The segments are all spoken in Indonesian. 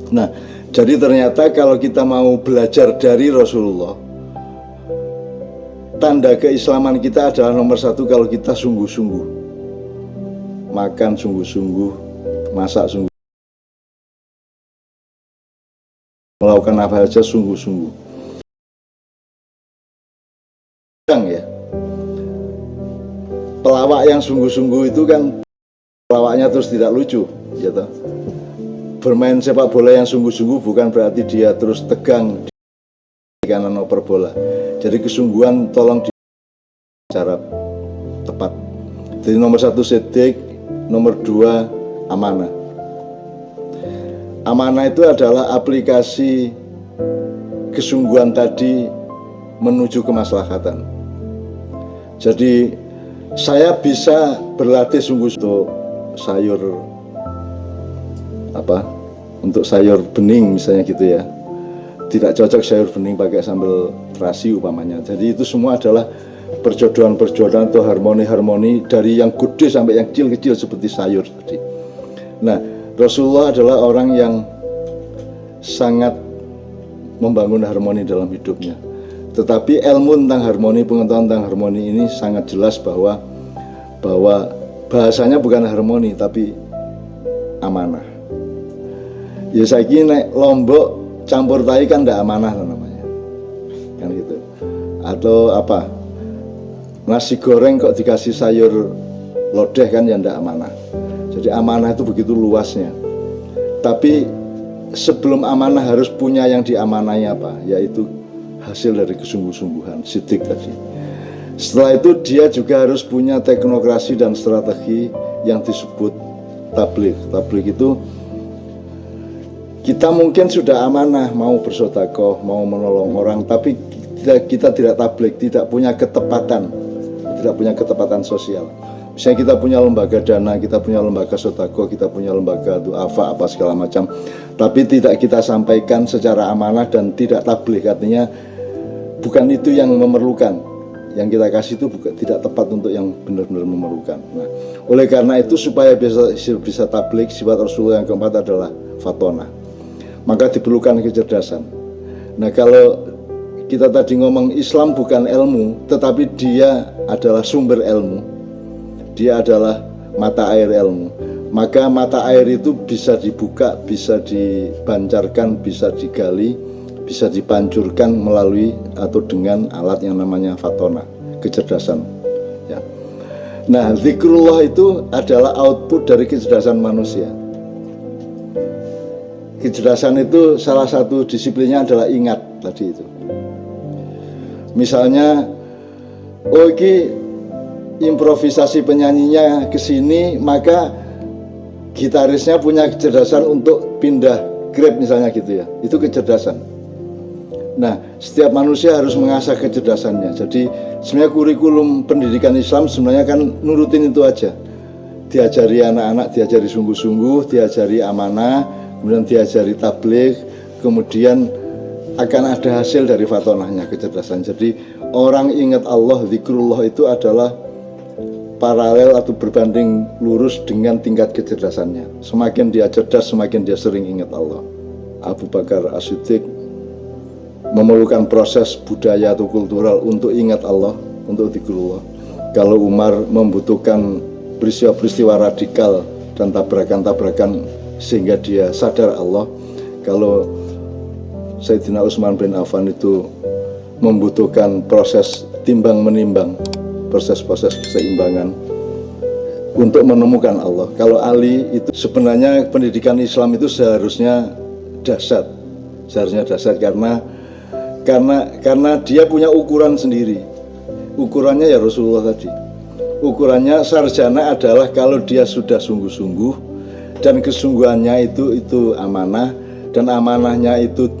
Nah, jadi ternyata kalau kita mau belajar dari Rasulullah, tanda keislaman kita adalah nomor satu kalau kita sungguh-sungguh makan, sungguh-sungguh masak, sungguh melakukan apa saja sungguh-sungguh. Ya, pelawak yang sungguh-sungguh itu kan pelawaknya terus tidak lucu, gitu. Bermain sepak bola yang sungguh-sungguh bukan berarti dia terus tegang di kanan oper bola. Jadi kesungguhan tolong di cara tepat. Jadi nomor satu sidik, nomor dua amanah. Amanah itu adalah aplikasi kesungguhan tadi menuju kemaslahatan. Jadi saya bisa berlatih sungguh untuk sayur untuk sayur bening misalnya gitu ya. Tidak cocok sayur bening pakai sambal terasi umpamanya. Jadi itu semua adalah perjodohan-perjodohan atau harmoni-harmoni dari yang gede sampai yang kecil-kecil seperti sayur tadi. Nah, Rasulullah adalah orang yang sangat membangun harmoni dalam hidupnya. Tetapi ilmu tentang harmoni, pengetahuan tentang harmoni ini sangat jelas bahwa bahasanya bukan harmoni tapi amanah. Ya saiki nek lombok campur tahi kan ndak amanah namanya. Kan gitu. Atau apa? Nasi goreng kok dikasih sayur lodeh kan ya ndak amanah. Jadi amanah itu begitu luasnya. Tapi sebelum amanah harus punya yang diamanahi apa? Yaitu hasil dari kesungguh-sungguhan, sidik tadi. Setelah itu dia juga harus punya teknokrasi dan strategi yang disebut tabligh. Tabligh itu kita mungkin sudah amanah mau bersedekah, mau menolong orang, tapi kita tidak tabligh, tidak punya ketepatan sosial. Misalnya kita punya lembaga dana, kita punya lembaga sedekah, kita punya lembaga duafa apa segala macam, tapi tidak kita sampaikan secara amanah dan tidak tabligh, artinya bukan itu yang memerlukan. Yang kita kasih itu tidak tepat untuk yang benar-benar memerlukan. Nah, oleh karena itu supaya bisa tabligh, sifat Rasulullah yang keempat adalah fatonah. Maka diperlukan kecerdasan. Nah, kalau kita tadi ngomong Islam bukan ilmu, tetapi dia adalah sumber ilmu. Dia adalah mata air ilmu. Maka mata air itu bisa dibuka, bisa dibancarkan, bisa digali, bisa dipancurkan melalui atau dengan alat yang namanya fatona, kecerdasan. Ya. Nah, zikrullah itu adalah output dari kecerdasan manusia. Kecerdasan itu salah satu disiplinnya adalah ingat tadi itu. Misalnya, ini improvisasi penyanyinya ke sini, maka gitarisnya punya kecerdasan untuk pindah grab misalnya gitu ya. Itu kecerdasan. Nah, setiap manusia harus mengasah kecerdasannya. Jadi sebenarnya kurikulum pendidikan Islam sebenarnya kan nurutin itu aja. Diajari anak-anak, diajari sungguh-sungguh, diajari amanah, kemudian diajari tabligh, kemudian akan ada hasil dari fatonahnya, kecerdasan. Jadi orang ingat Allah, zikrullah itu adalah paralel atau berbanding lurus dengan tingkat kecerdasannya. Semakin dia cerdas, semakin dia sering ingat Allah. Abu Bakar As-Siddiq memerlukan proses budaya atau kultural untuk ingat Allah, untuk zikrullah. Kalau Umar membutuhkan peristiwa-peristiwa radikal dan tabrakan-tabrakan sehingga dia sadar Allah. Kalau Sayyidina Utsman bin Affan itu membutuhkan proses timbang-menimbang, proses-proses keseimbangan untuk menemukan Allah. Kalau Ali itu sebenarnya pendidikan Islam itu seharusnya dahsyat karena dia punya ukuran sendiri. Ukurannya ya Rasulullah tadi. Ukurannya sarjana adalah kalau dia sudah sungguh-sungguh dan kesungguhannya itu amanah, dan amanahnya itu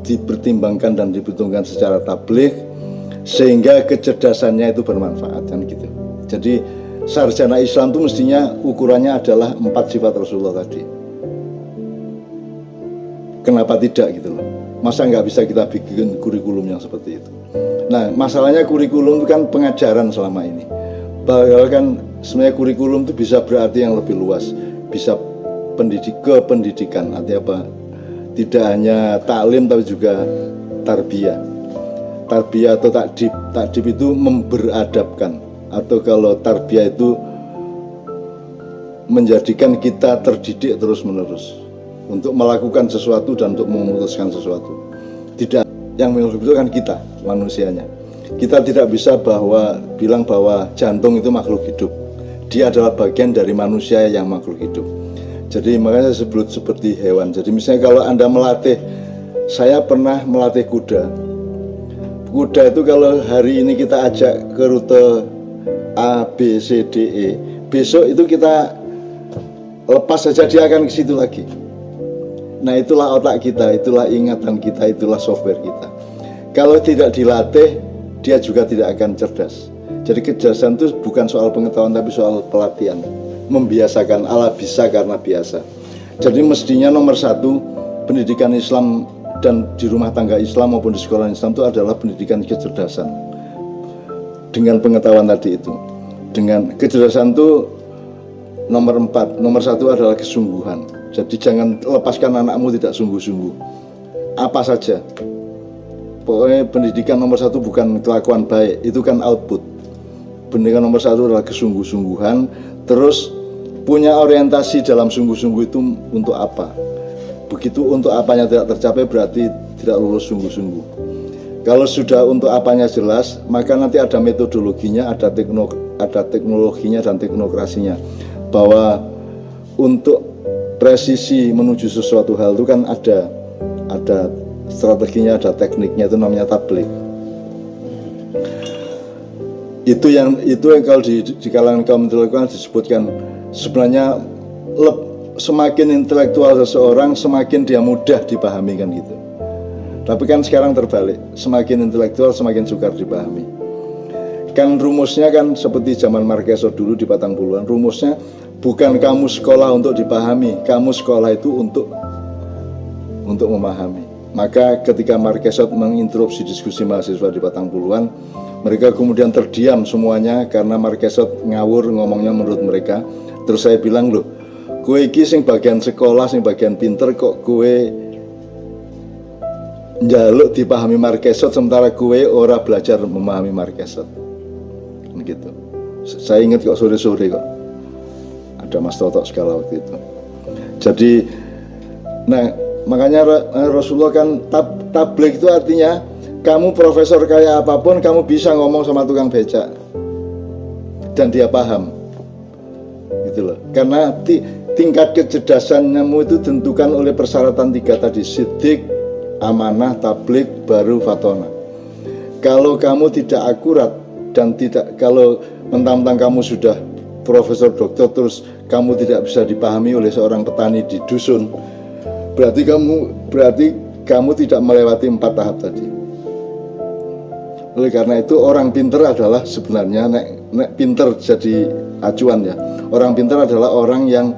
dipertimbangkan dan diperhitungkan secara tabligh sehingga kecerdasannya itu bermanfaat kan gitu. Jadi sarjana Islam itu mestinya ukurannya adalah 4 sifat Rasulullah tadi. Kenapa tidak gitu loh? Masa nggak bisa kita bikin kurikulum yang seperti itu? Nah, masalahnya kurikulum itu kan pengajaran selama ini. Padahal kan sebenarnya kurikulum itu bisa berarti yang lebih luas, bisa pendidikan, artinya apa? Tidak hanya taklim tapi juga tarbiyah. Tarbiyah atau takdib. Takdib itu memberadabkan, atau kalau tarbiyah itu menjadikan kita terdidik terus-menerus untuk melakukan sesuatu dan untuk memutuskan sesuatu. Tidak, yang menentukan kita manusianya. Kita tidak bisa bilang bahwa jantung itu makhluk hidup. Dia adalah bagian dari manusia yang makhluk hidup. Jadi makanya saya sebut seperti hewan. Jadi misalnya kalau Anda melatih, saya pernah melatih kuda. Kuda itu kalau hari ini kita ajak ke rute A, B, C, D, E, besok itu kita lepas saja dia akan ke situ lagi. Nah, itulah otak kita, itulah ingatan kita, itulah software kita. Kalau tidak dilatih, dia juga tidak akan cerdas. Jadi kecerdasan itu bukan soal pengetahuan tapi soal pelatihan. Membiasakan, ala bisa karena biasa. Jadi mestinya nomor satu, pendidikan Islam dan di rumah tangga Islam maupun di sekolah Islam itu adalah pendidikan kecerdasan. Dengan pengetahuan tadi itu. Dengan kecerdasan itu nomor 4, nomor 1 adalah kesungguhan. Jadi jangan lepaskan anakmu tidak sungguh-sungguh. Apa saja. Pokoknya pendidikan nomor 1 bukan kelakuan baik, itu kan output. Pendidikan nomor 1 adalah kesungguh-sungguhan. Terus punya orientasi dalam sungguh-sungguh itu untuk apa. Begitu untuk apanya tidak tercapai berarti tidak lulus sungguh-sungguh. Kalau sudah untuk apanya jelas, maka nanti ada metodologinya, ada teknologinya dan teknokrasinya. Bahwa untuk presisi menuju sesuatu hal itu kan ada strateginya, ada tekniknya, itu namanya tablik. Itu yang kalau di kalangan kaum intelektual disebutkan sebenarnya semakin intelektual seseorang semakin dia mudah dipahami kan gitu. Tapi kan sekarang terbalik, semakin intelektual semakin sukar dipahami. Kan rumusnya kan seperti zaman Marquesot dulu di Patang Puluhan, rumusnya bukan kamu sekolah untuk dipahami, kamu sekolah itu untuk memahami. Maka ketika Marquesot menginterupsi diskusi mahasiswa di Patang Puluhan, mereka kemudian terdiam semuanya karena Marquesot ngawur ngomongnya menurut mereka. Terus saya bilang, loh, kowe iki sing bagian sekolah, sing bagian pinter kok kowe njaluk dipahami Marquesot sementara kowe ora belajar memahami Marquesot. Begitu. Saya ingat kok sore-sore kok ada Mas Toto segala waktu itu. Jadi, nah makanya Rasulullah kan tabligh itu artinya kamu profesor kayak apapun kamu bisa ngomong sama tukang becak dan dia paham, gitu loh. Karena tingkat kecerdasanmu itu ditentukan oleh persyaratan 3 tadi, sidik, amanah, tabligh, baru fatona. Kalau kamu tidak akurat dan kalau mentang-mentang kamu sudah profesor doktor terus kamu tidak bisa dipahami oleh seorang petani di dusun, berarti kamu tidak melewati 4 tahap tadi. Oleh karena itu orang pinter adalah sebenarnya nek pinter jadi acuan ya. Orang pinter adalah orang yang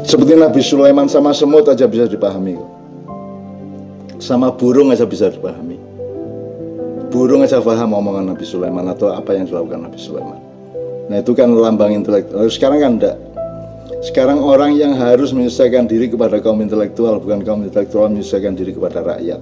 seperti Nabi Sulaiman sama semut aja bisa dipahami. Sama burung aja bisa dipahami. Burung aja paham omongan Nabi Sulaiman atau apa yang dilakukan Nabi Sulaiman. Nah itu kan lambang intelektual. Sekarang kan enggak. Sekarang orang yang harus menyelesaikan diri kepada kaum intelektual, bukan kaum intelektual menyelesaikan diri kepada rakyat.